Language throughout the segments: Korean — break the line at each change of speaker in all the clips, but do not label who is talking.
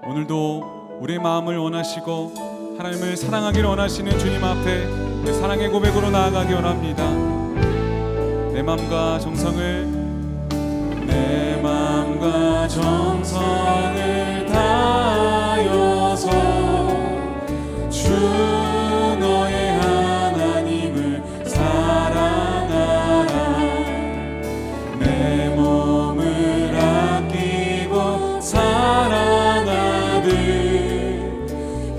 오늘도 우리의 마음을 원하시고 하나님을 사랑하기를 원하시는 주님 앞에 우리 사랑의 고백으로 나아가기 원합니다. 내 마음과 정성을 다하여서 주 너의 하나님을 사랑하라. 내 몸을 아끼고 사랑하듯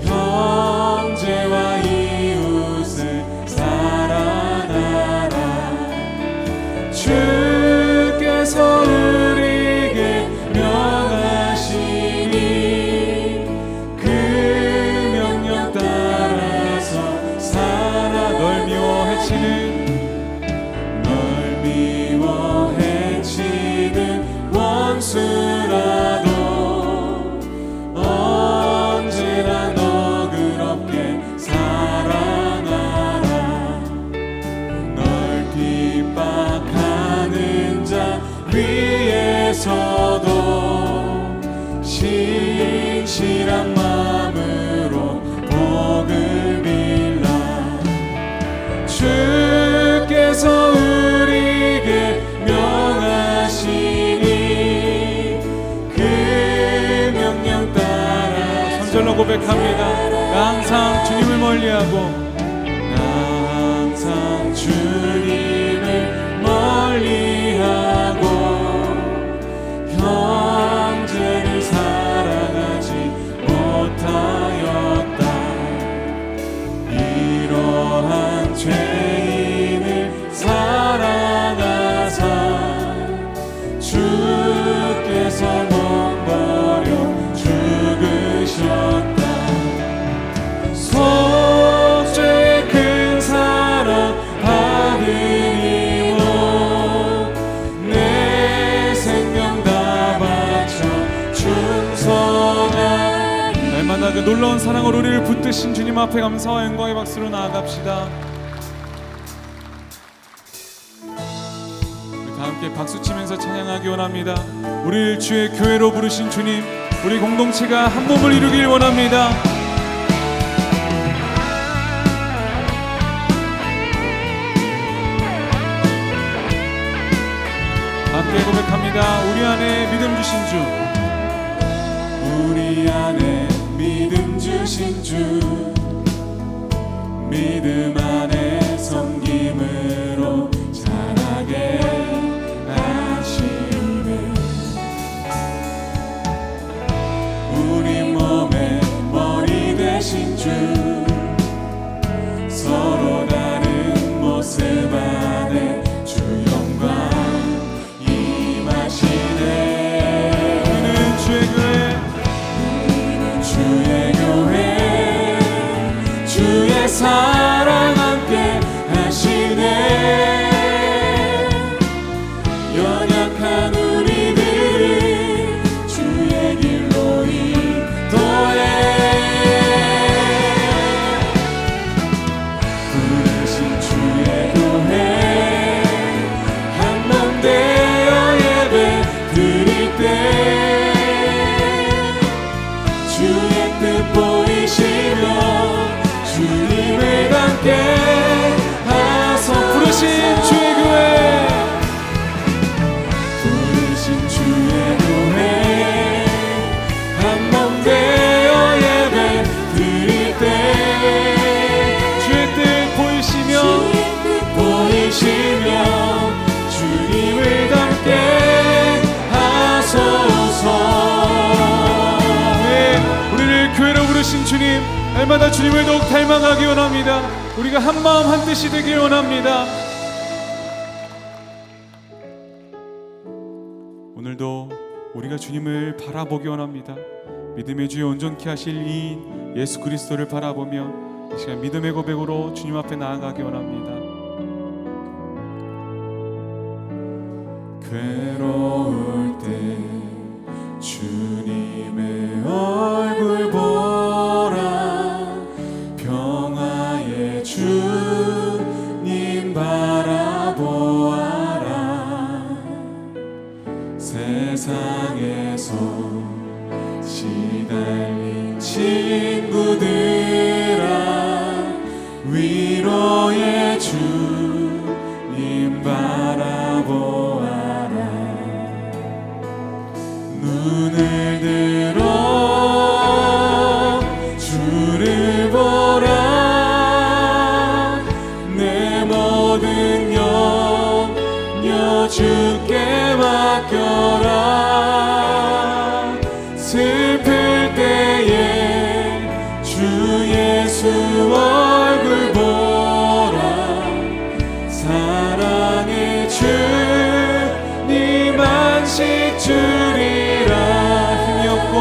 형제와 이웃을 사랑하라. 주께서 우리에게 명하시니 그 명령 따라서 살아. 널 미워 해치는 원수라도 언제나 너그럽게 사랑하라. 널 핍박하는 자 위에서도 신실한 마음으로 복을 빌라. 주께서 우리에게 명하시니 그 명령 따라 선절로 고백합니다. 나 항상 주님을 멀리하고 나 항상 주님을 멀리하고 형제를 사랑하지 못하였다. 이러한 죄인을 사랑하사 주께서 못 버려 죽으셨다. 속죄의 큰 사랑 받으니 내 생명 다 바쳐 충성한. 날마다 그 놀라운 사랑으로 우리를 붙드신 주님 앞에 감사와 영광의 박수로 나아갑시다. 우리 다 함께 박수 치면서 찬양하기 원합니다. 우리를 주의 교회로 부르신 주님, 우리 공동체가 한 몸을 이루길 원합니다. 함께 고백합니다. 우리 안에 믿음 주신 주, 우리 안에 믿음 주신 주, 믿음 안에 섬김으로 자라게 하시네. 우리 몸의 머리 되신 주, 서로 다른 모습 안에 주 영광 임하시네. 우리는 주의 교회, 주의 사랑 함께 하시네. 연약한 우리들을 주의 길로 인도해. 부르신 주의 교회 한 몸 되어 예배 드릴 때 주의 뜻 보이시며 주님을 닮게 하소. 부르신 주의 교회, 부르신 주의 교회 한 몸 되어 예배 드릴 때 주의 뜻 보이시며 주님을 닮게 하소서. 네, 우리를 교회로 부르신 주님, 날마다 주님을 더욱 닮아가기 원합니다. 우리가 한 마음 한 뜻이 되길 원합니다. 오늘도 우리가 주님을 바라보기 원합니다. 믿음의 주에 온전케 하실 이 예수 그리스도를 바라보며 이 시간 믿음의 고백으로 주님 앞에 나아가기 원합니다. 괴로울 때 주님의 얼굴 보라. 평화의 주님 바라보아라. 세상에서 시달린 친구들아 위로의 주님 바라보아라. 눈을 들어 주를 보라. 내 모든 염려 주께 맡겨라. 슬플 때에 주 예수 얼굴 보라. 사랑의 주님 안식 주리라. 힘이 없고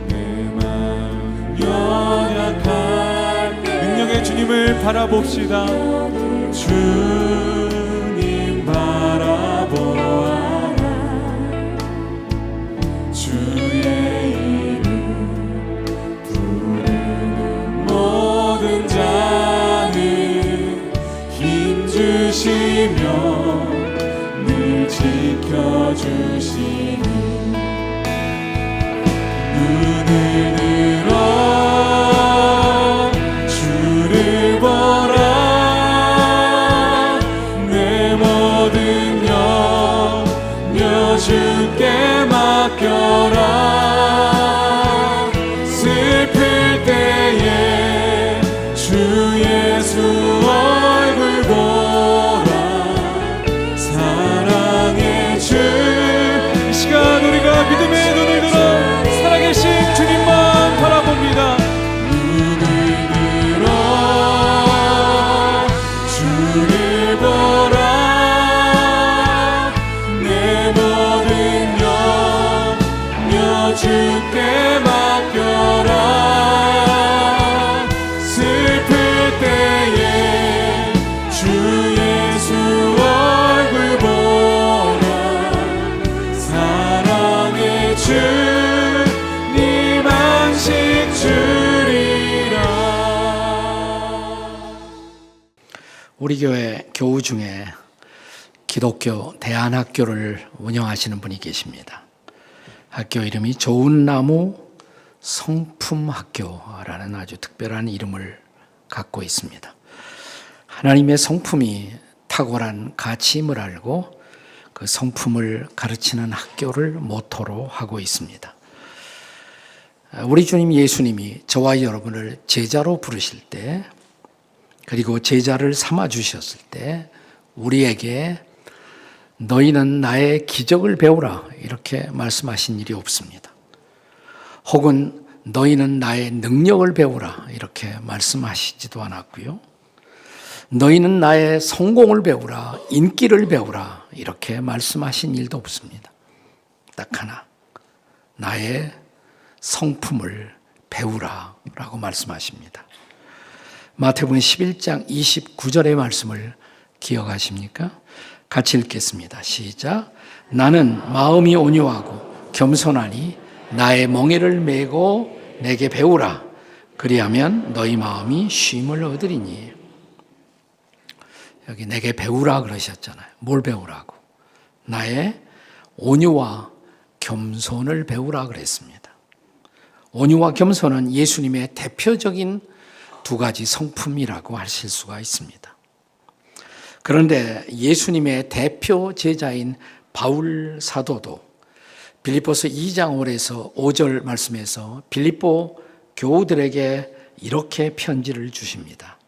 내 마음 연약할 때 능력의 주님을 바라봅시다. 주님 바라보아라. 주의 이름 부르는 모든 자는 힘주시며 늘 지켜주시니 눈을 들어 주를 보라. 내 모든 염려 주께 맡겨라. 슬플 때에 주 예수 얼굴 보라. 사랑의 주. 이 시간 우리가 믿음의 눈을 들어 살아계신 주님만 바라봅니다. 눈을 들어 주를 보라. 내 모든 염려 주께 맡겨라. 슬플 때에 주 예수 얼굴 보라. 사랑의 주님 안식 주리라.
우리 교회 교우 중에 기독교 대안학교를 운영하시는 분이 계십니다. 학교 이름이 좋은 나무 성품학교라는 아주 특별한 이름을 갖고 있습니다. 하나님의 성품이 탁월한 가치임을 알고 그 성품을 가르치는 학교를 모토로 하고 있습니다. 우리 주님 예수님이 저와 여러분을 제자로 부르실 때, 그리고 제자를 삼아 주셨을 때 우리에게 너희는 나의 기적을 배우라 이렇게 말씀하신 일이 없습니다. 혹은 너희는 나의 능력을 배우라 이렇게 말씀하시지도 않았고요. 너희는 나의 성공을 배우라, 인기를 배우라 이렇게 말씀하신 일도 없습니다. 딱 하나, 나의 성품을 배우라라고 말씀하십니다. 마태복음 11장 29절의 말씀을 기억하십니까? 같이 읽겠습니다. 시작. 나는 마음이 온유하고 겸손하니 나의 멍에를 메고 내게 배우라. 그리하면 너희 마음이 쉼을 얻으리니. 여기 내게 배우라 그러셨잖아요. 뭘 배우라고? 나의 온유와 겸손을 배우라 그랬습니다. 온유와 겸손은 예수님의 대표적인 두 가지 성품이라고 하실 수가 있습니다. 그런데 예수님의 대표 제자인 바울 사도도 빌립보서 2장 5절에서 5절 말씀에서 빌립보 교우들에게 이렇게 편지를 주십니다.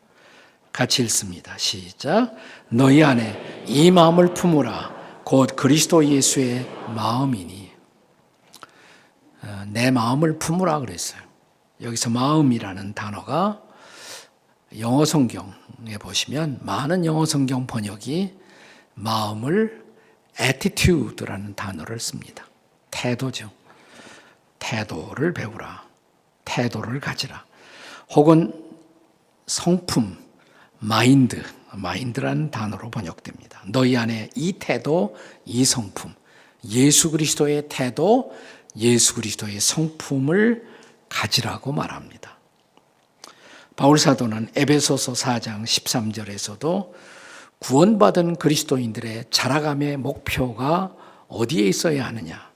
같이 읽습니다. 시작. 너희 안에 이 마음을 품으라. 곧 그리스도 예수의 마음이니. 내 마음을 품으라 그랬어요. 여기서 마음이라는 단어가 영어 성경에 보시면 많은 영어 성경 번역이 마음을 attitude라는 단어를 씁니다. 태도죠. 태도를 배우라. 태도를 가지라. 혹은 성품, 마인드라는 단어로 번역됩니다. 너희 안에 이 태도, 이 성품, 예수 그리스도의 태도, 예수 그리스도의 성품을 가지라고 말합니다. 바울 사도는 에베소서 4장 13절에서도 구원받은 그리스도인들의 자라감의 목표가 어디에 있어야 하느냐?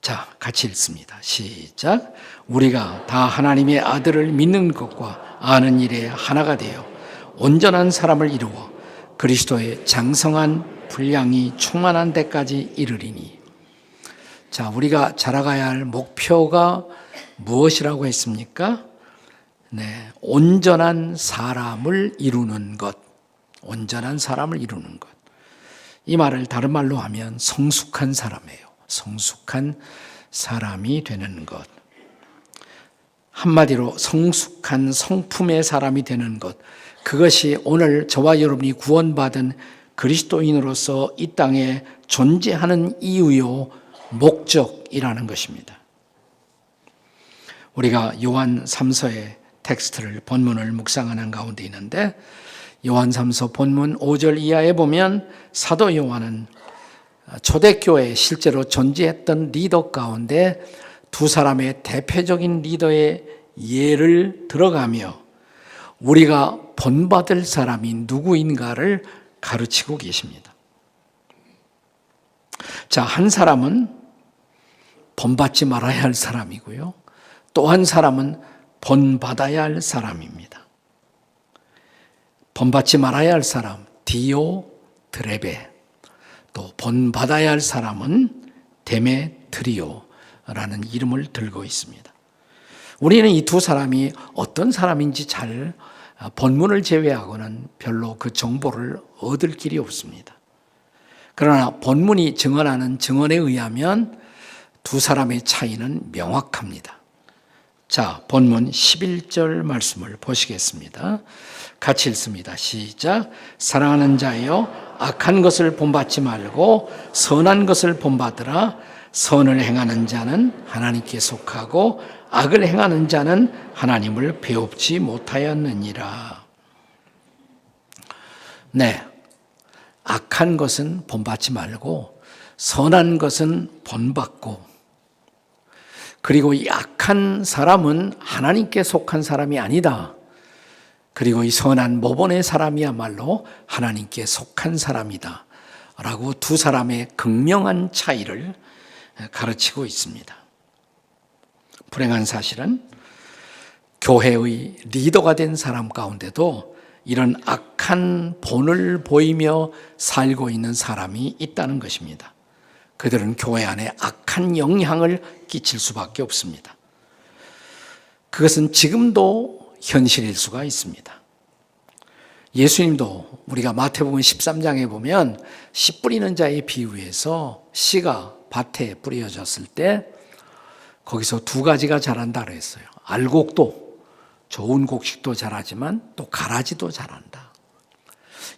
자, 같이 읽습니다. 시작. 우리가 다 하나님의 아들을 믿는 것과 아는 일에 하나가 되어 온전한 사람을 이루어 그리스도의 장성한 분량이 충만한 데까지 이르리니. 자, 우리가 자라가야 할 목표가 무엇이라고 했습니까? 네, 온전한 사람을 이루는 것. 온전한 사람을 이루는 것. 이 말을 다른 말로 하면 성숙한 사람이에요. 성숙한 사람이 되는 것. 한마디로 성숙한 성품의 사람이 되는 것. 그것이 오늘 저와 여러분이 구원받은 그리스도인으로서 이 땅에 존재하는 이유요, 목적이라는 것입니다. 우리가 요한 3서의 텍스트를, 본문을 묵상하는 가운데 있는데, 요한 3서 본문 5절 이하에 보면 사도 요한은 초대교회에 실제로 존재했던 리더 가운데 두 사람의 대표적인 리더의 예를 들어가며 우리가 본받을 사람이 누구인가를 가르치고 계십니다. 자, 한 사람은 본받지 말아야 할 사람이고요. 또 한 사람은 본받아야 할 사람입니다. 본받지 말아야 할 사람, 디오드레베. 또 본받아야 할 사람은 데메트리오라는 이름을 들고 있습니다. 우리는 이 두 사람이 어떤 사람인지 잘 본문을 제외하고는 별로 그 정보를 얻을 길이 없습니다. 그러나 본문이 증언하는 증언에 의하면 두 사람의 차이는 명확합니다. 자, 본문 11절 말씀을 보시겠습니다. 같이 읽습니다. 시작. 사랑하는 자여, 악한 것을 본받지 말고 선한 것을 본받으라. 선을 행하는 자는 하나님께 속하고 악을 행하는 자는 하나님을 배웁지 못하였느니라. 네, 악한 것은 본받지 말고 선한 것은 본받고, 그리고 이 악한 사람은 하나님께 속한 사람이 아니다. 그리고 이 선한 모본의 사람이야말로 하나님께 속한 사람이다. 라고 두 사람의 극명한 차이를 가르치고 있습니다. 불행한 사실은 교회의 리더가 된 사람 가운데도 이런 악한 본을 보이며 살고 있는 사람이 있다는 것입니다. 그들은 교회 안에 악한 영향을 끼칠 수밖에 없습니다. 그것은 지금도 현실일 수가 있습니다. 예수님도 우리가 마태복음 13장에 보면 씨 뿌리는 자의 비유에서 씨가 밭에 뿌려졌을 때 거기서 두 가지가 자란다 그랬어요. 알곡도, 좋은 곡식도 자라지만 또 가라지도 자란다.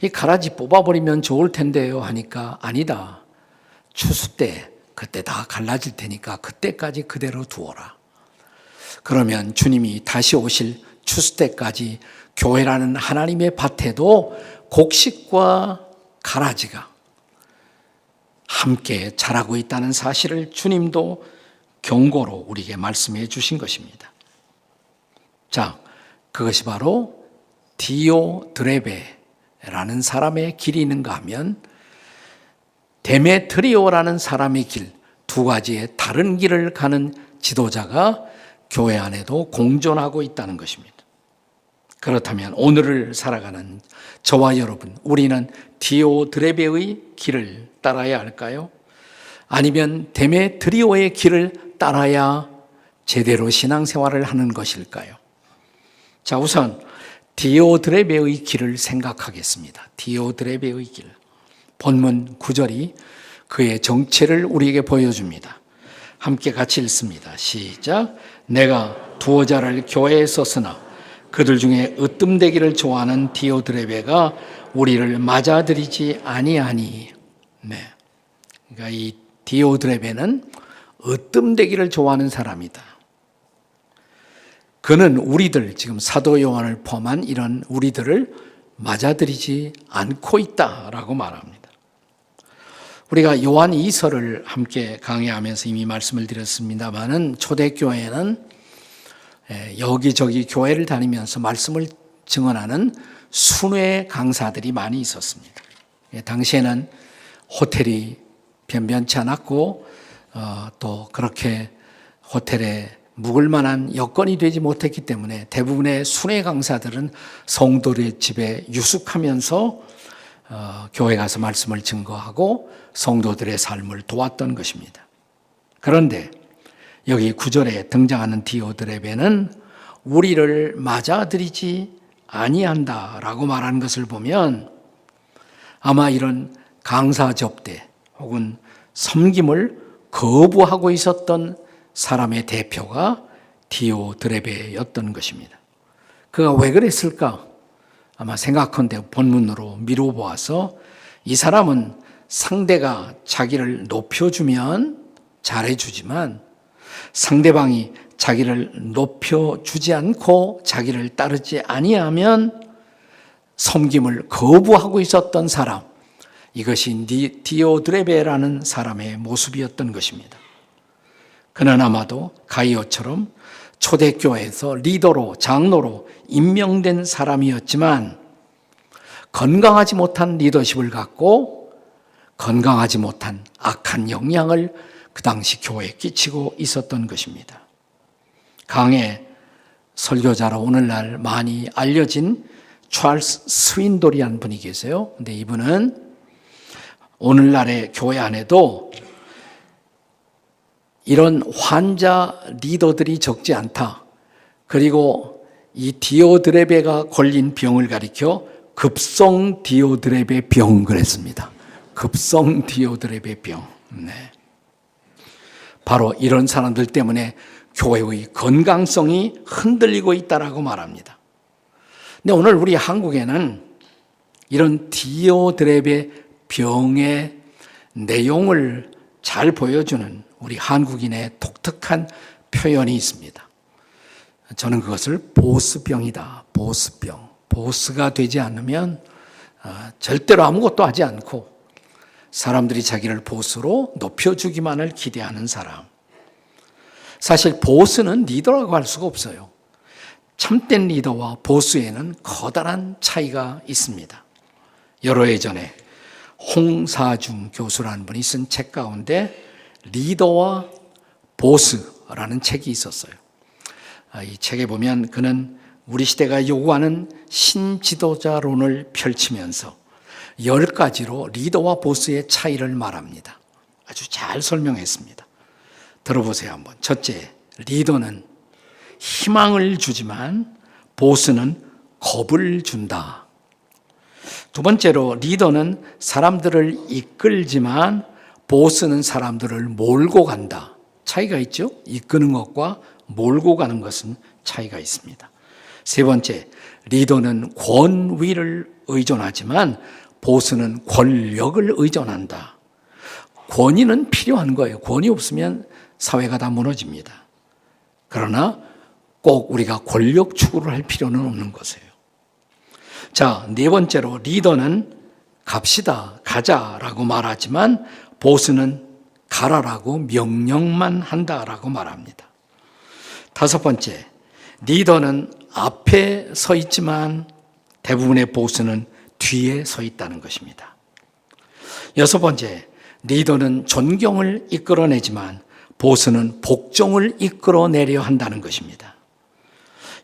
이 가라지 뽑아버리면 좋을 텐데요 하니까 아니다. 추수 때 그때 다 갈라질 테니까 그때까지 그대로 두어라. 그러면 주님이 다시 오실 추수 때까지 교회라는 하나님의 밭에도 곡식과 가라지가 함께 자라고 있다는 사실을 주님도 경고로 우리에게 말씀해 주신 것입니다. 자, 그것이 바로 디오드레베라는 사람의 길이 있는가 하면 데메트리오라는 사람의 길, 두 가지의 다른 길을 가는 지도자가 교회 안에도 공존하고 있다는 것입니다. 그렇다면 오늘을 살아가는 저와 여러분, 우리는 디오드레베의 길을 따라야 할까요? 아니면 데메트리오의 길을 따라야 제대로 신앙생활을 하는 것일까요? 자, 우선 디오드레베의 길을 생각하겠습니다. 디오드레베의 길. 본문 9절이 그의 정체를 우리에게 보여줍니다. 함께 같이 읽습니다. 시작. 내가 두어 자를 교회에 썼으나 그들 중에 으뜸되기를 좋아하는 디오드레베가 우리를 맞아들이지 아니하니. 네. 그러니까 이 디오드레베는 으뜸되기를 좋아하는 사람이다. 그는 우리들, 지금 사도 요한을 포함한 이런 우리들을 맞아들이지 않고 있다라고 말합니다. 우리가 요한 2서를 함께 강의하면서 이미 말씀을 드렸습니다마는 초대교회는 여기저기 교회를 다니면서 말씀을 증언하는 순회 강사들이 많이 있었습니다. 당시에는 호텔이 변변치 않았고 또 그렇게 호텔에 묵을 만한 여건이 되지 못했기 때문에 대부분의 순회 강사들은 성도들의 집에 유숙하면서 교회 가서 말씀을 증거하고 성도들의 삶을 도왔던 것입니다. 그런데 여기 9절에 등장하는 디오드레베는 우리를 맞아들이지 아니한다라고 말하는 것을 보면 아마 이런 강사 접대 혹은 섬김을 거부하고 있었던 사람의 대표가 디오드레베였던 것입니다. 그가 왜 그랬을까? 아마 생각컨대 본문으로 미루어 보아서 이 사람은 상대가 자기를 높여주면 잘해주지만 상대방이 자기를 높여주지 않고 자기를 따르지 아니하면 섬김을 거부하고 있었던 사람, 이것이 디오드레베라는 사람의 모습이었던 것입니다. 그는 아마도 가이오처럼 초대교회에서 리더로 장로로 임명된 사람이었지만 건강하지 못한 리더십을 갖고 건강하지 못한 악한 영향을 그 당시 교회에 끼치고 있었던 것입니다. 강해 설교자로 오늘날 많이 알려진 찰스 스윈돌이라는 분이 계세요. 근데 이분은 오늘날의 교회 안에도 이런 환자 리더들이 적지 않다. 그리고 이 디오드레베가 걸린 병을 가리켜 급성 디오드레베 병 그랬습니다. 급성 디오드레베 병. 네. 바로 이런 사람들 때문에 교회의 건강성이 흔들리고 있다라고 말합니다. 근데 오늘 우리 한국에는 이런 디오드레베 병의 내용을 잘 보여주는 우리 한국인의 독특한 표현이 있습니다. 저는 그것을 보스병이다. 보스병. 보스가 되지 않으면 절대로 아무것도 하지 않고 사람들이 자기를 보스로 높여주기만을 기대하는 사람. 사실 보스는 리더라고 할 수가 없어요. 참된 리더와 보스에는 커다란 차이가 있습니다. 여러 해 전에 홍사중 교수라는 분이 쓴 책 가운데 리더와 보스라는 책이 있었어요. 이 책에 보면 그는 우리 시대가 요구하는 신지도자론을 펼치면서 10가지로 리더와 보스의 차이를 말합니다. 아주 잘 설명했습니다. 들어보세요 한번. 첫째, 리더는 희망을 주지만 보스는 겁을 준다. 두 번째로 리더는 사람들을 이끌지만 보스는 사람들을 몰고 간다. 차이가 있죠? 이끄는 것과 몰고 가는 것은 차이가 있습니다. 세 번째, 리더는 권위를 의존하지만 보스는 권력을 의존한다. 권위는 필요한 거예요. 권위 없으면 사회가 다 무너집니다. 그러나 꼭 우리가 권력 추구를 할 필요는 없는 것이에요. 자, 네 번째로 리더는 갑시다, 가자라고 말하지만 보스는 가라라고 명령만 한다라고 말합니다. 다섯 번째, 리더는 앞에 서 있지만 대부분의 보스는 뒤에 서 있다는 것입니다. 여섯 번째, 리더는 존경을 이끌어내지만 보스는 복종을 이끌어내려 한다는 것입니다.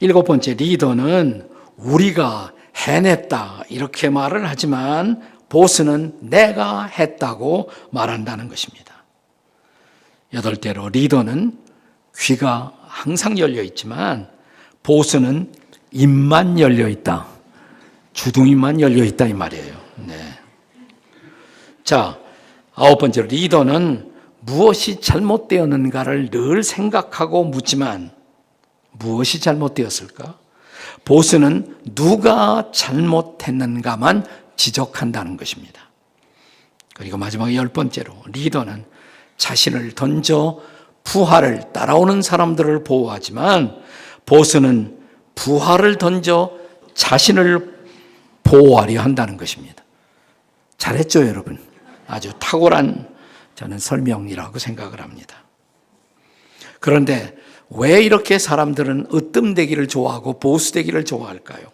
일곱 번째, 리더는 우리가 해냈다 이렇게 말을 하지만 보스는 내가 했다고 말한다는 것입니다. 여덟째로 리더는 귀가 항상 열려 있지만 보스는 입만 열려 있다. 주둥이만 열려 있다 이 말이에요. 네. 자, 아홉 번째로 리더는 무엇이 잘못되었는가를 늘 생각하고 묻지만 무엇이 잘못되었을까? 보스는 누가 잘못했는가만 지적한다는 것입니다. 그리고 마지막 열 번째로 리더는 자신을 던져 부하를 따라오는 사람들을 보호하지만 보스는 부하를 던져 자신을 보호하려 한다는 것입니다. 잘했죠, 여러분? 아주 탁월한 저는 설명이라고 생각을 합니다. 그런데 왜 이렇게 사람들은 으뜸되기를 좋아하고 보수되기를 좋아할까요?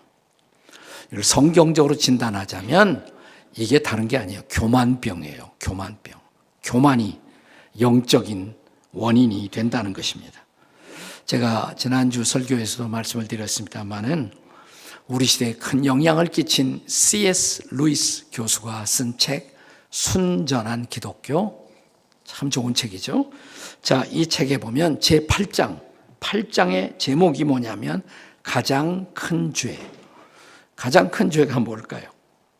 이걸 성경적으로 진단하자면 이게 다른 게 아니에요. 교만병이에요. 교만병. 교만이 영적인 원인이 된다는 것입니다. 제가 지난주 설교에서도 말씀을 드렸습니다마는 우리 시대에 큰 영향을 끼친 C.S. 루이스 교수가 쓴 책 순전한 기독교, 참 좋은 책이죠. 자, 이 책에 보면 제8장의 제목이 뭐냐면 가장 큰 죄. 가장 큰 죄가 뭘까요?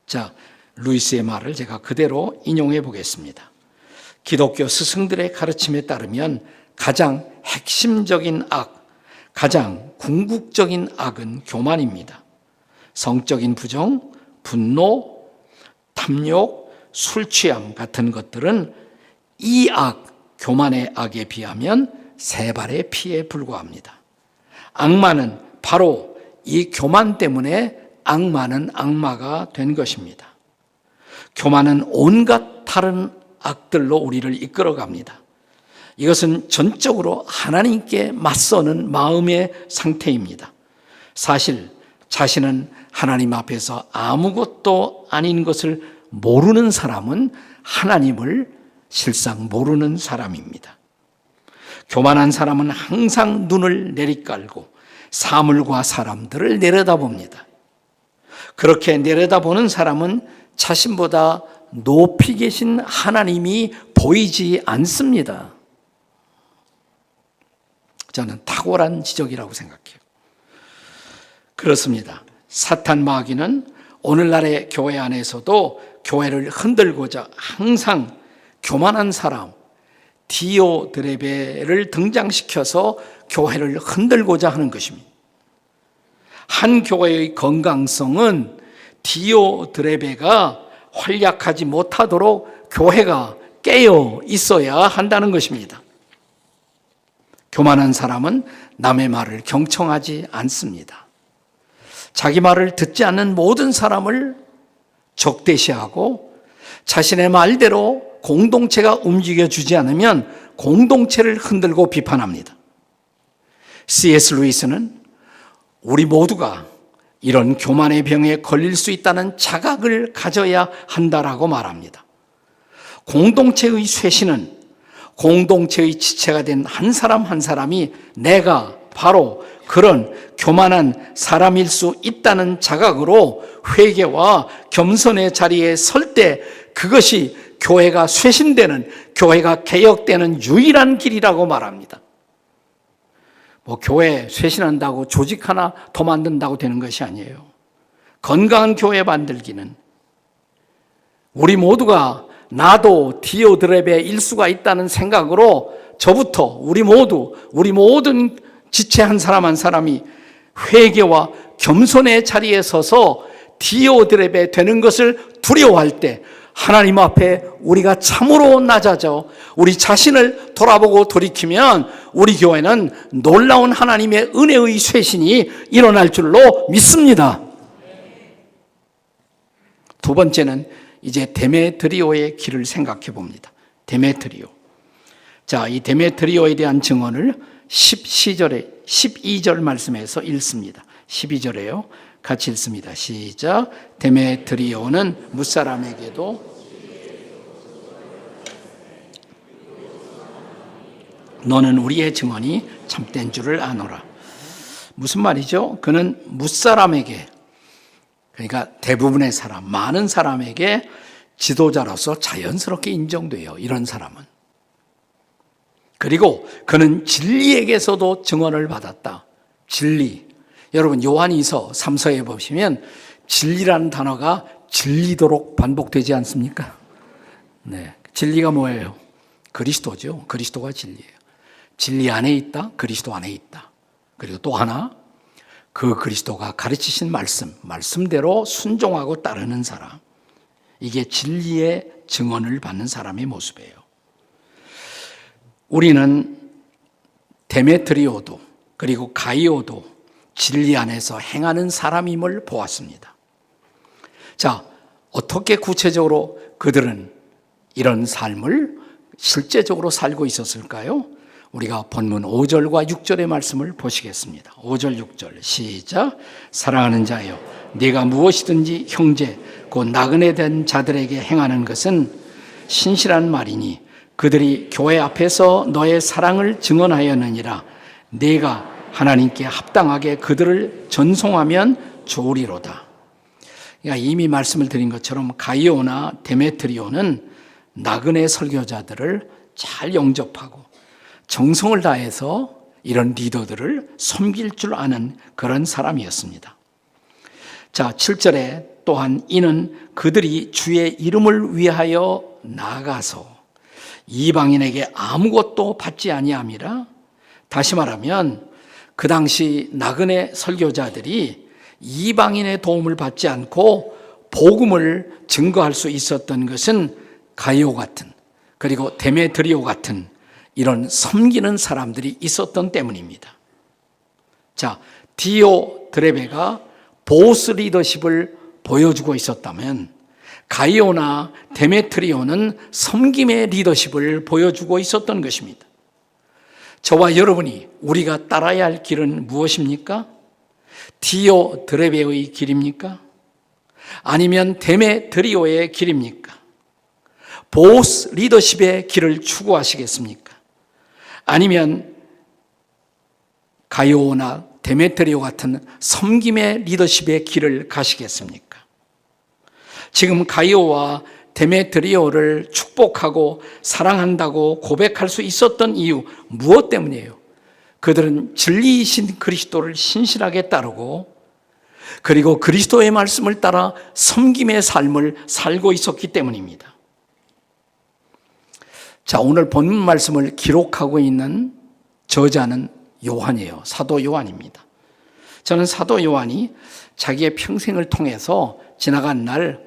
자, 루이스의 말을 제가 그대로 인용해 보겠습니다. 기독교 스승들의 가르침에 따르면 가장 핵심적인 악, 가장 궁극적인 악은 교만입니다. 성적인 부정, 분노, 탐욕, 술 취함 같은 것들은 이 악, 교만의 악에 비하면 3발의 피에 불과합니다. 악마는 바로 이 교만 때문에 악마는 악마가 된 것입니다. 교만은 온갖 다른 악들로 우리를 이끌어갑니다. 이것은 전적으로 하나님께 맞서는 마음의 상태입니다. 사실 자신은 하나님 앞에서 아무것도 아닌 것을 모르는 사람은 하나님을 실상 모르는 사람입니다. 교만한 사람은 항상 눈을 내리깔고 사물과 사람들을 내려다봅니다. 그렇게 내려다보는 사람은 자신보다 높이 계신 하나님이 보이지 않습니다. 저는 탁월한 지적이라고 생각해요. 그렇습니다. 사탄 마귀는 오늘날의 교회 안에서도 교회를 흔들고자 항상 교만한 사람, 디오드레베를 등장시켜서 교회를 흔들고자 하는 것입니다. 한 교회의 건강성은 디오드레베가 활약하지 못하도록 교회가 깨어 있어야 한다는 것입니다. 교만한 사람은 남의 말을 경청하지 않습니다. 자기 말을 듣지 않는 모든 사람을 적대시하고 자신의 말대로 공동체가 움직여주지 않으면 공동체를 흔들고 비판합니다. C.S. 루이스는 우리 모두가 이런 교만의 병에 걸릴 수 있다는 자각을 가져야 한다라고 말합니다. 공동체의 쇄신은 공동체의 지체가 된 한 사람 한 사람이 내가 바로 그런 교만한 사람일 수 있다는 자각으로 회개와 겸손의 자리에 설 때 그것이 교회가 쇄신되는, 교회가 개혁되는 유일한 길이라고 말합니다. 뭐 교회 쇄신한다고 조직 하나 더 만든다고 되는 것이 아니에요. 건강한 교회 만들기는 우리 모두가 나도 디오드레베의 일수가 있다는 생각으로 저부터 우리 모든 지체 한 사람 한 사람이 회개와 겸손의 자리에 서서 디오드레베 되는 것을 두려워할 때 하나님 앞에 우리가 참으로 낮아져 우리 자신을 돌아보고 돌이키면 우리 교회는 놀라운 하나님의 은혜의 쇄신이 일어날 줄로 믿습니다. 두 번째는 이제 데메트리오의 길을 생각해 봅니다. 데메트리오. 자, 이 데메트리오에 대한 증언을 12절 말씀에서 읽습니다. 12절에요. 같이 읽습니다. 시작. 데메트리오는 무사람에게도 너는 우리의 증언이 참된 줄을 아노라. 무슨 말이죠? 그는 무사람에게, 그러니까 대부분의 사람, 많은 사람에게 지도자로서 자연스럽게 인정돼요. 이런 사람은. 그리고 그는 진리에게서도 증언을 받았다. 진리. 여러분 요한이서 3서에 보시면 진리라는 단어가 진리도록 반복되지 않습니까? 네, 진리가 뭐예요? 그리스도죠. 그리스도가 진리예요. 진리 안에 있다. 그리스도 안에 있다. 그리고 또 하나, 그 그리스도가 가르치신 말씀대로 순종하고 따르는 사람. 이게 진리의 증언을 받는 사람의 모습이에요. 우리는 데메트리오도 그리고 가이오도 진리 안에서 행하는 사람임을 보았습니다. 자, 어떻게 구체적으로 그들은 이런 삶을 실제적으로 살고 있었을까요? 우리가 본문 5절과 6절의 말씀을 보시겠습니다. 5절 6절 시작. 사랑하는 자여, 네가 무엇이든지 형제 곧 나그네 된 자들에게 행하는 것은 신실한 말이니 그들이 교회 앞에서 너의 사랑을 증언하였느니라. 네가 하나님께 합당하게 그들을 전송하면 좋으리로다. 그러니까 이미 말씀을 드린 것처럼 가이오나 데메트리오는 나그네 설교자들을 잘 영접하고 정성을 다해서 이런 리더들을 섬길 줄 아는 그런 사람이었습니다. 자, 7절에 또한 이는 그들이 주의 이름을 위하여 나가서 이방인에게 아무것도 받지 아니함이라. 다시 말하면 그 당시 나그네 설교자들이 이방인의 도움을 받지 않고 복음을 증거할 수 있었던 것은 가이오 같은, 그리고 데메트리오 같은 이런 섬기는 사람들이 있었던 때문입니다. 자, 디오드레베가 보스 리더십을 보여주고 있었다면 가이오나 데메트리오는 섬김의 리더십을 보여주고 있었던 것입니다. 저와 여러분이 우리가 따라야 할 길은 무엇입니까? 디오드레베의 길입니까? 아니면 데메트리오의 길입니까? 보스 리더십의 길을 추구하시겠습니까? 아니면 가이오나 데메트리오 같은 섬김의 리더십의 길을 가시겠습니까? 지금 가이오와 데메트리오를 축복하고 사랑한다고 고백할 수 있었던 이유 무엇 때문이에요? 그들은 진리이신 그리스도를 신실하게 따르고 그리고 그리스도의 말씀을 따라 섬김의 삶을 살고 있었기 때문입니다. 자, 오늘 본문 말씀을 기록하고 있는 저자는 요한이에요. 사도 요한입니다. 저는 사도 요한이 자기의 평생을 통해서 지나간 날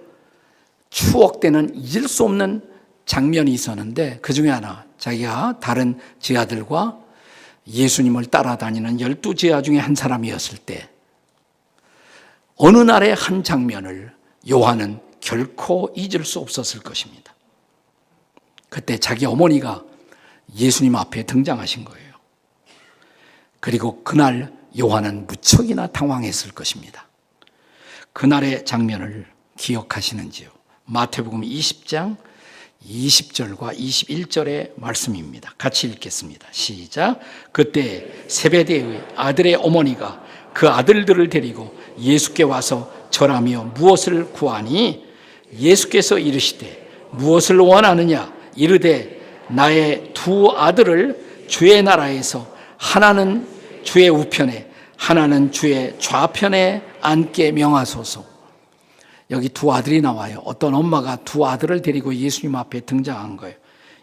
추억되는 잊을 수 없는 장면이 있었는데 그 중에 하나, 자기가 다른 제자들과 예수님을 따라다니는 12제자 중에 한 사람이었을 때 어느 날의 한 장면을 요한은 결코 잊을 수 없었을 것입니다. 그때 자기 어머니가 예수님 앞에 등장하신 거예요. 그리고 그날 요한은 무척이나 당황했을 것입니다. 그날의 장면을 기억하시는지요? 마태복음 20장 20절과 21절의 말씀입니다. 같이 읽겠습니다. 시작. 그때 세베대의 아들의 어머니가 그 아들들을 데리고 예수께 와서 절하며 무엇을 구하니? 예수께서 이르시되 무엇을 원하느냐? 이르되 나의 두 아들을 주의 나라에서 하나는 주의 우편에 하나는 주의 좌편에 앉게 명하소서. 여기 두 아들이 나와요. 어떤 엄마가 두 아들을 데리고 예수님 앞에 등장한 거예요.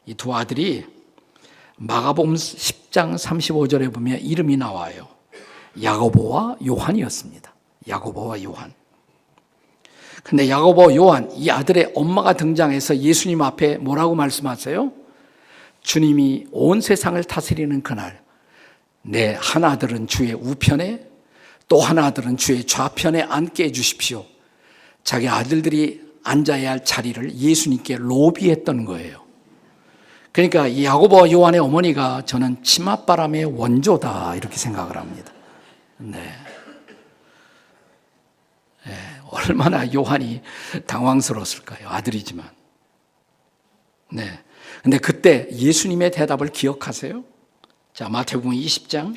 이 두 아들이 마가복음 10장 35절에 보면 이름이 나와요. 야고보와 요한이었습니다. 야고보와 요한. 근데 야고보, 요한, 이 아들의 엄마가 등장해서 예수님 앞에 뭐라고 말씀하세요? 주님이 온 세상을 다스리는 그날 내 한 아들은 주의 우편에 또 한 아들은 주의 좌편에 앉게 해주십시오. 자기 아들들이 앉아야 할 자리를 예수님께 로비했던 거예요. 그러니까 이 야고보와 요한의 어머니가 저는 치맛바람의 원조다 이렇게 생각을 합니다. 네. 얼마나 요한이 당황스러웠을까요? 아들이지만. 네. 근데 그때 예수님의 대답을 기억하세요? 자, 마태복음 20장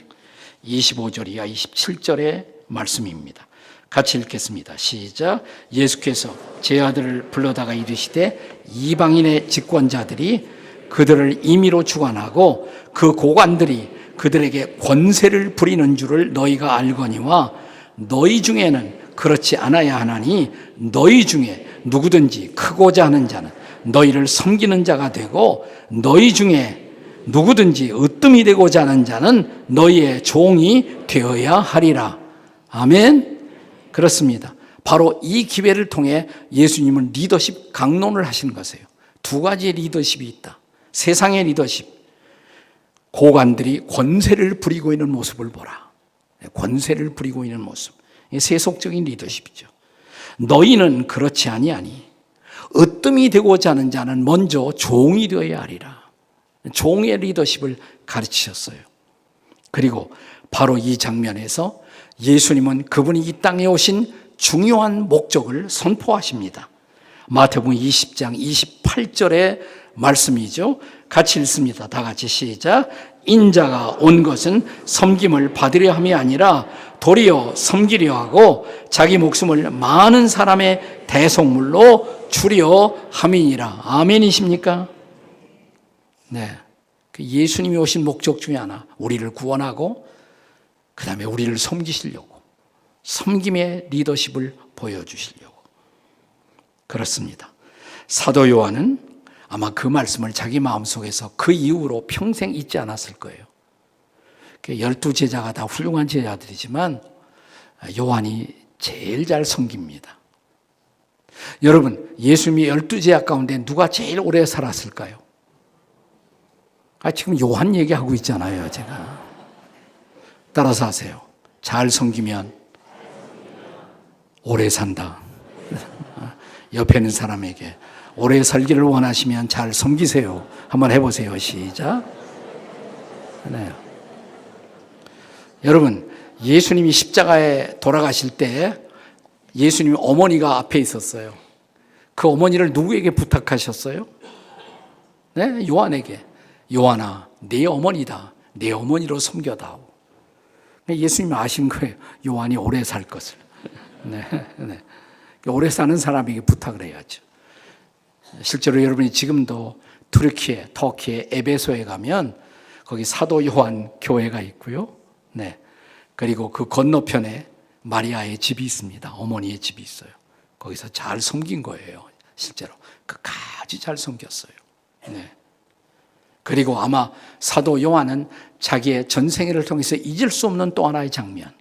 25절 이하 27절의 말씀입니다. 같이 읽겠습니다. 시작. 예수께서 제 아들을 불러다가 이르시되 이방인의 집권자들이 그들을 임의로 주관하고 그 고관들이 그들에게 권세를 부리는 줄을 너희가 알거니와 너희 중에는 그렇지 않아야 하나니 너희 중에 누구든지 크고자 하는 자는 너희를 섬기는 자가 되고 너희 중에 누구든지 으뜸이 되고자 하는 자는 너희의 종이 되어야 하리라. 아멘. 그렇습니다. 바로 이 기회를 통해 예수님은 리더십 강론을 하시는 것이에요. 두 가지의 리더십이 있다. 세상의 리더십. 고관들이 권세를 부리고 있는 모습을 보라. 권세를 부리고 있는 모습. 세속적인 리더십이죠. 너희는 그렇지 아니하니 으뜸이 되고자 하는 자는 먼저 종이 되어야 하리라. 종의 리더십을 가르치셨어요. 그리고 바로 이 장면에서 예수님은 그분이 이 땅에 오신 중요한 목적을 선포하십니다. 마태복음 20장 28절의 말씀이죠. 같이 읽습니다. 다 같이 시작. 인자가 온 것은 섬김을 받으려 함이 아니라 도리어 섬기려 하고 자기 목숨을 많은 사람의 대속물로 주려 함이니라. 아멘이십니까? 네. 그 예수님이 오신 목적 중에 하나, 우리를 구원하고 그 다음에 우리를 섬기시려고, 섬김의 리더십을 보여주시려고. 그렇습니다. 사도 요한은 아마 그 말씀을 자기 마음속에서 그 이후로 평생 잊지 않았을 거예요. 12제자가 다 훌륭한 제자들이지만 요한이 제일 잘 섬깁니다. 여러분, 예수님이 12제자 가운데 누가 제일 오래 살았을까요? 지금 요한 얘기하고 있잖아요, 제가. 따라서 하세요. 잘 섬기면 오래 산다. 옆에 있는 사람에게 오래 살기를 원하시면 잘 섬기세요. 한번 해보세요. 시작. 네. 여러분, 예수님이 십자가에 돌아가실 때 예수님 어머니가 앞에 있었어요. 그 어머니를 누구에게 부탁하셨어요? 네, 요한에게. 요한아, 내 어머니다. 내 어머니로 섬겨다오. 예수님이 아신 거예요. 요한이 오래 살 것을. 네, 네. 오래 사는 사람에게 부탁을 해야죠. 실제로 여러분이 지금도 터키의 에베소에 가면 거기 사도 요한 교회가 있고요. 네. 그리고 그 건너편에 마리아의 집이 있습니다. 어머니의 집이 있어요. 거기서 잘 섬긴 거예요. 실제로. 끝까지 잘 섬겼어요. 네. 그리고 아마 사도 요한은 자기의 전생애를 통해서 잊을 수 없는 또 하나의 장면.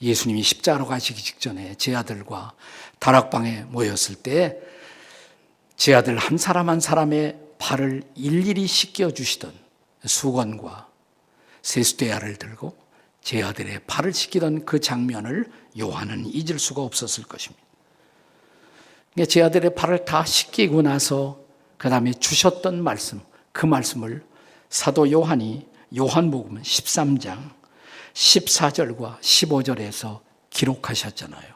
예수님이 십자가로 가시기 직전에 제 아들과 다락방에 모였을 때 제 아들 한 사람 한 사람의 발을 일일이 씻겨주시던 수건과 세수대야를 들고 제 아들의 발을 씻기던 그 장면을 요한은 잊을 수가 없었을 것입니다. 제 아들의 발을 다 씻기고 나서 그 다음에 주셨던 말씀, 그 말씀을 사도 요한이 요한복음 13장 14절과 15절에서 기록하셨잖아요.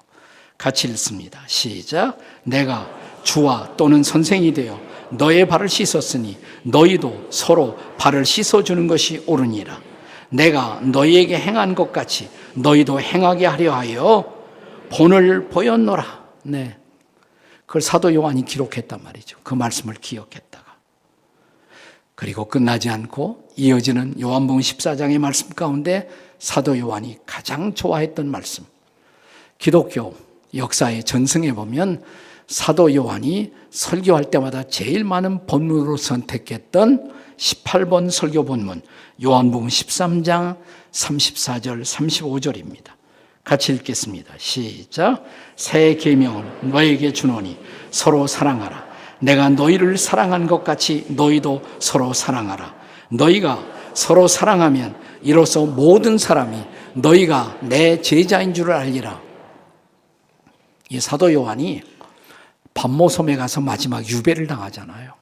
같이 읽습니다. 시작. 내가 주와 또는 선생이 되어 너의 발을 씻었으니 너희도 서로 발을 씻어주는 것이 옳으니라. 내가 너희에게 행한 것 같이 너희도 행하게 하려 하여 본을 보였노라. 네, 그걸 사도 요한이 기록했단 말이죠. 그 말씀을 기억했다가. 그리고 끝나지 않고 이어지는 요한복음 14장의 말씀 가운데 사도 요한이 가장 좋아했던 말씀, 기독교 역사의 전승에 보면 사도 요한이 설교할 때마다 제일 많은 본문으로 선택했던 18번 설교 본문, 요한복음 13장 34절 35절입니다. 같이 읽겠습니다. 시작. 새 계명을 너에게 주노니 서로 사랑하라. 내가 너희를 사랑한 것 같이 너희도 서로 사랑하라. 너희가 서로 사랑하면 이로써 모든 사람이 너희가 내 제자인 줄을 알리라. 이 사도 요한이 반모섬에 가서 마지막 유배를 당하잖아요.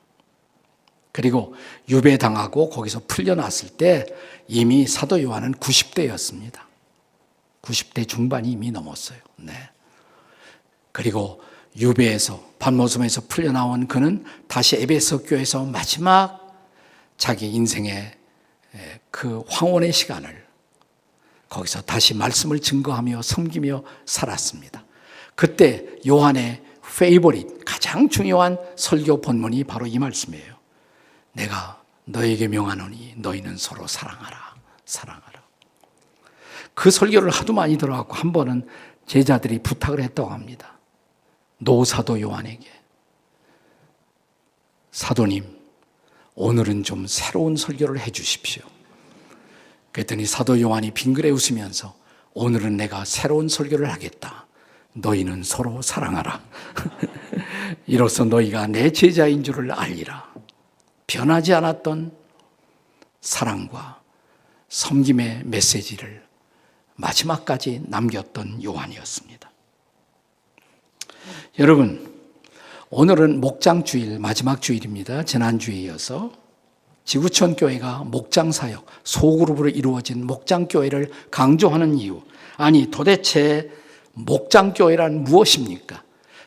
그리고 유배당하고 거기서 풀려났을 때 이미 사도 요한은 90대였습니다. 90대 중반이 이미 넘었어요. 네. 그리고 유배에서 반모섬에서 풀려나온 그는 다시 에베소 교회에서 마지막 자기 인생의 그 황혼의 시간을 거기서 다시 말씀을 증거하며 섬기며 살았습니다. 그때 요한의 페이보릿, 가장 중요한 설교 본문이 바로 이 말씀이에요. 내가 너에게 명하노니 너희는 서로 사랑하라. 사랑하라. 그 설교를 하도 많이 들어갖고 한 번은 제자들이 부탁을 했다고 합니다. 노사도 요한에게. 사도님, 오늘은 좀 새로운 설교를 해 주십시오. 그랬더니 사도 요한이 빙그레 웃으면서 오늘은 내가 새로운 설교를 하겠다. 너희는 서로 사랑하라. 이로써 너희가 내 제자인 줄을 알리라. 변하지 않았던 사랑과 섬김의 메시지를 마지막까지 남겼던 요한이었습니다. 여러분, 오늘은 목장주일, 마지막 주일입니다. 지난주에 이어서 지구촌 교회가 목장사역, 소그룹으로 이루어진 목장교회를 강조하는 이유. 아니, 도대체 목장교회란 무엇입니까?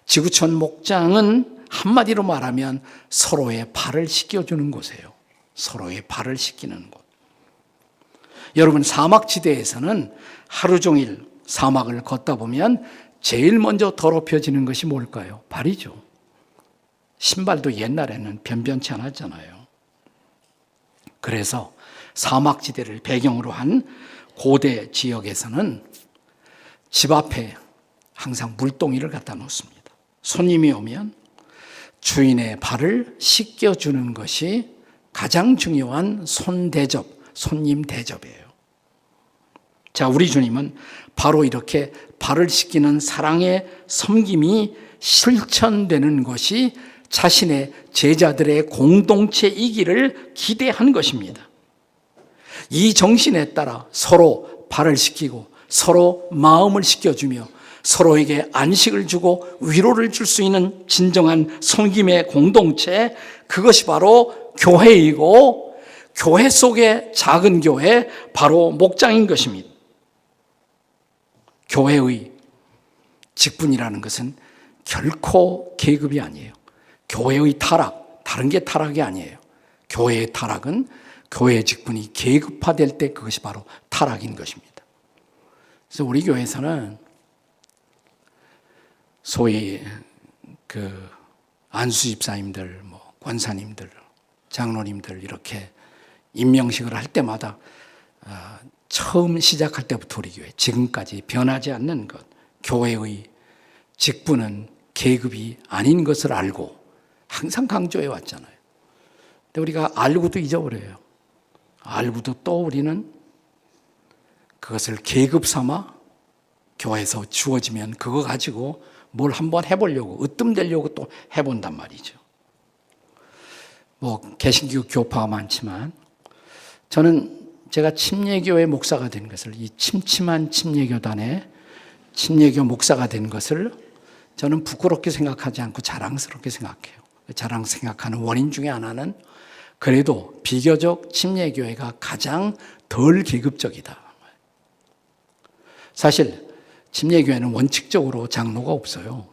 지구촌 목장은 한마디로 말하면 서로의 발을 씻겨주는 곳이에요. 서로의 발을 씻기는 곳. 여러분, 사막지대에서는 하루 종일 사막을 걷다 보면 제일 먼저 더럽혀지는 것이 뭘까요? 발이죠. 신발도 옛날에는 변변치 않았잖아요. 그래서 사막지대를 배경으로 한 고대 지역에서는 집 앞에 항상 물동이를 갖다 놓습니다. 손님이 오면 주인의 발을 씻겨주는 것이 가장 중요한 손대접, 손님 대접이에요. 자, 우리 주님은 바로 이렇게 발을 씻기는 사랑의 섬김이 실천되는 것이 자신의 제자들의 공동체이기를 기대한 것입니다. 이 정신에 따라 서로 발을 씻기고 서로 마음을 씻겨주며 서로에게 안식을 주고 위로를 줄 수 있는 진정한 섬김의 공동체, 그것이 바로 교회이고 교회 속의 작은 교회, 바로 목장인 것입니다. 교회의 직분이라는 것은 결코 계급이 아니에요. 교회의 타락, 다른 게 타락이 아니에요. 교회의 타락은 교회의 직분이 계급화될 때 그것이 바로 타락인 것입니다. 그래서 우리 교회에서는 소위 안수 집사님들, 권사님들, 장로님들 이렇게 임명식을 할 때마다 처음 시작할 때부터 우리 교회 지금까지 변하지 않는 것, 교회의 직분은 계급이 아닌 것을 알고 항상 강조해 왔잖아요. 근데 우리가 알고도 잊어버려요. 알고도 또 우리는 그것을 계급 삼아 교회에서 주어지면 그거 가지고 뭘 한번 해보려고, 으뜸되려고 또 해본단 말이죠. 개신교 교파가 많지만 저는 제가 침례교회 목사가 된 것을, 이 침침한 침례교단의 침례교 목사가 된 것을 저는 부끄럽게 생각하지 않고 자랑스럽게 생각해요. 생각하는 원인 중에 하나는 그래도 비교적 침례교회가 가장 덜 계급적이다. 사실 침례교회는 원칙적으로 장로가 없어요.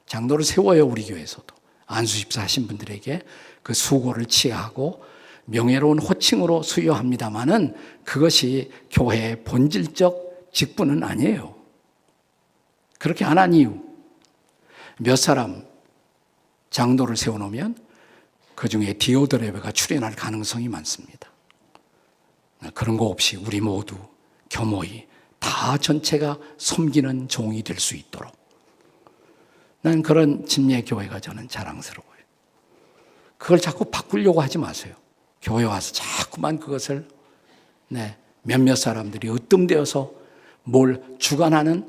장로를 세워요, 우리 교회에서도. 안수집사 하신 분들에게 그 수고를 취하고 명예로운 호칭으로 수여합니다마는 그것이 교회의 본질적 직분은 아니에요. 그렇게 안 한 이유, 몇 사람 장로를 세워놓으면 그 중에 디오드레베가 출연할 가능성이 많습니다. 그런 거 없이 우리 모두 겸허히 다 전체가 섬기는 종이 될 수 있도록, 난 그런 침례교회가 저는 자랑스러워요. 그걸 자꾸 바꾸려고 하지 마세요. 교회 와서 자꾸만 그것을 몇몇 사람들이 으뜸되어서 뭘 주관하는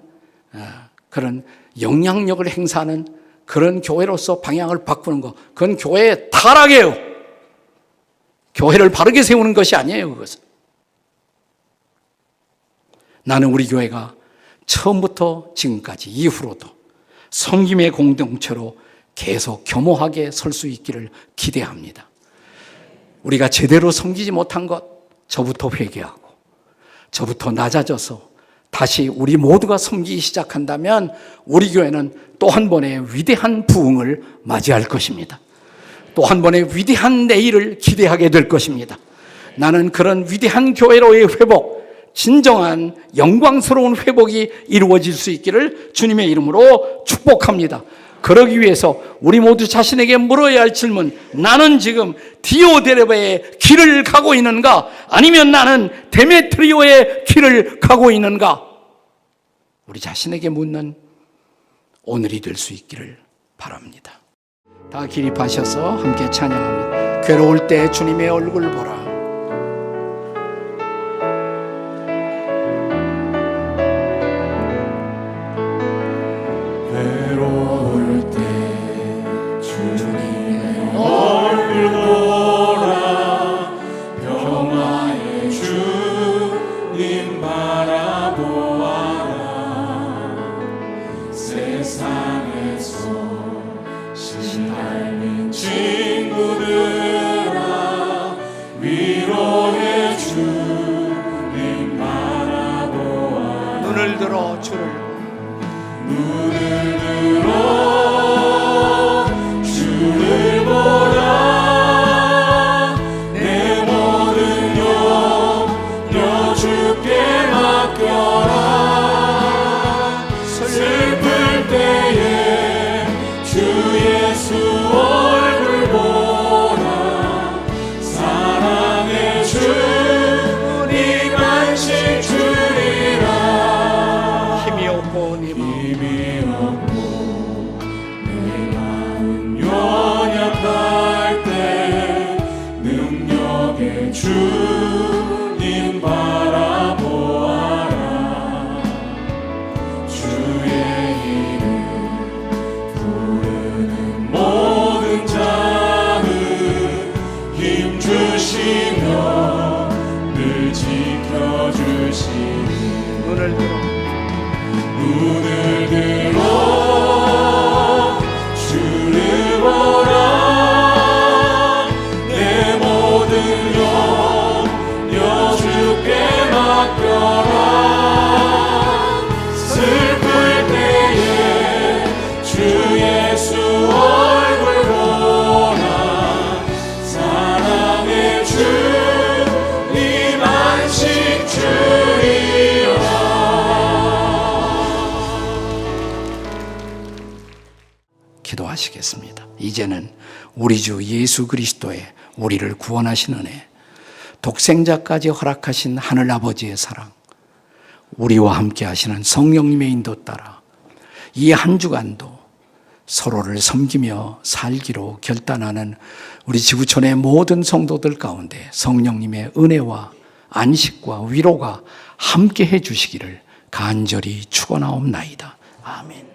그런 영향력을 행사하는 그런 교회로서 방향을 바꾸는 것, 그건 교회의 타락이에요. 교회를 바르게 세우는 것이 아니에요, 그것은. 나는 우리 교회가 처음부터 지금까지 이후로도 섬김의 공동체로 계속 겸허하게 설 수 있기를 기대합니다. 우리가 제대로 섬기지 못한 것, 저부터 회개하고 저부터 낮아져서 다시 우리 모두가 섬기기 시작한다면 우리 교회는 또 한 번의 위대한 부흥을 맞이할 것입니다. 또 한 번의 위대한 내일을 기대하게 될 것입니다. 나는 그런 위대한 교회로의 회복, 진정한 영광스러운 회복이 이루어질 수 있기를 주님의 이름으로 축복합니다. 그러기 위해서 우리 모두 자신에게 물어야 할 질문, 나는 지금 디오드레베의 길을 가고 있는가? 아니면 나는 데메트리오의 길을 가고 있는가? 우리 자신에게 묻는 오늘이 될 수 있기를 바랍니다. 다 기립하셔서 함께 찬양합니다. 괴로울 때 주님의 얼굴 보라. 눈을 들어 주를
주님 바라보아라. 주의 이름 부르는 모든 자는 힘 주시며 늘 지켜주시니
눈을
들어 주를 보라. 내 모든 염려 주께 맡겨라. 슬플 때에 주 예수 얼굴 보라. 사랑의 주님 안식 주리라.
기도하시겠습니다. 이제는 우리 주 예수 그리스도의 우리를 구원하신 은혜, 독생자까지 허락하신 하늘 아버지의 사랑, 우리와 함께 하시는 성령님의 인도 따라 이 한 주간도 서로를 섬기며 살기로 결단하는 우리 지구촌의 모든 성도들 가운데 성령님의 은혜와 안식과 위로가 함께 해 주시기를 간절히 축원하옵나이다. 아멘.